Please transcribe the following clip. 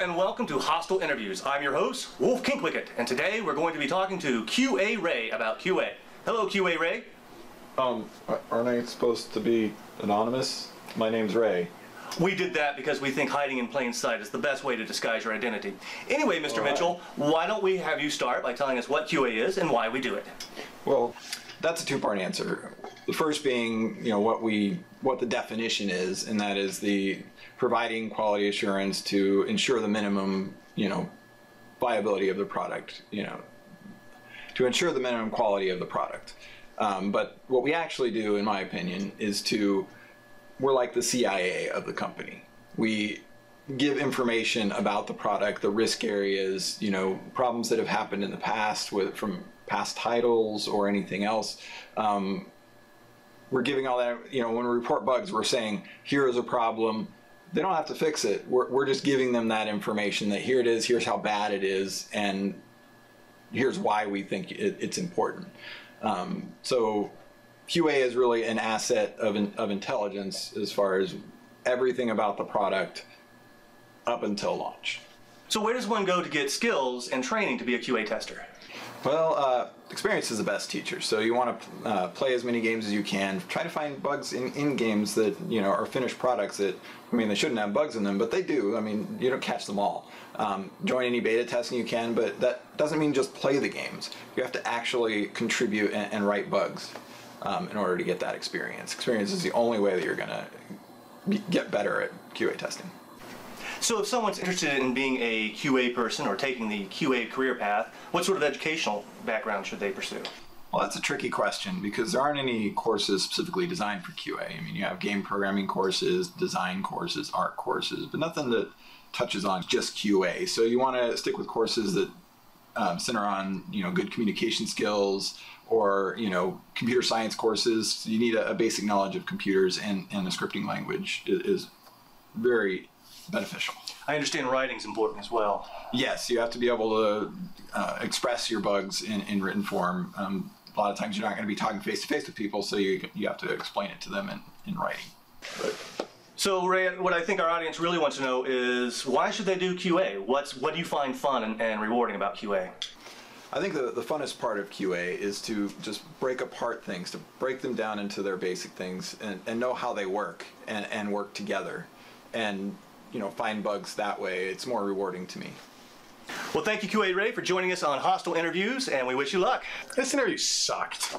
and welcome to Hostile Interviews. I'm your host, Wolf Kinkwicket, and today we're going to be talking to QA Ray about QA. Hello, QA Ray. Aren't I supposed to be anonymous? My name's Ray. We did that because we think hiding in plain sight is the best way to disguise your identity. Anyway, Mr. Mitchell, why don't we have you start by telling us what QA is and why we do it? Well, that's a two-part answer. The first being, what the definition is, and that is the providing quality assurance to ensure the minimum, viability of the product, to ensure the minimum quality of the product. But what we actually do, in my opinion, is we're like the CIA of the company. We give information about the product, the risk areas, problems that have happened in the past from past titles or anything else. We're giving all that, when we report bugs, we're saying, here is a problem. They don't have to fix it. We're just giving them that information that here it is, here's how bad it is, and here's why we think it's important. So QA is really an asset of intelligence as far as everything about the product up until launch. So where does one go to get skills and training to be a QA tester? Well, experience is the best teacher. So you want to play as many games as you can. Try to find bugs in games that are finished products that, they shouldn't have bugs in them, but they do. You don't catch them all. Join any beta testing you can, but that doesn't mean just play the games. You have to actually contribute and write bugs in order to get that experience. Experience is the only way that you're going to get better at QA testing. So if someone's interested in being a QA person or taking the QA career path, what sort of educational background should they pursue? Well, that's a tricky question because there aren't any courses specifically designed for QA. You have game programming courses, design courses, art courses, but nothing that touches on just QA. So you want to stick with courses that center on, good communication skills or, computer science courses. You need a basic knowledge of computers and a scripting language is very beneficial. I understand writing's important as well. Yes, you have to be able to express your bugs in written form. A lot of times you're not going to be talking face-to-face with people, so you have to explain it to them in writing. So Ray, what I think our audience really wants to know is why should they do QA? What do you find fun and rewarding about QA? I think the funnest part of QA is to just break apart things, to break them down into their basic things and know how they work and work together. And find bugs that way. It's more rewarding to me. Well, thank you, QA Ray, for joining us on Hostile Interviews, and we wish you luck. This interview sucked.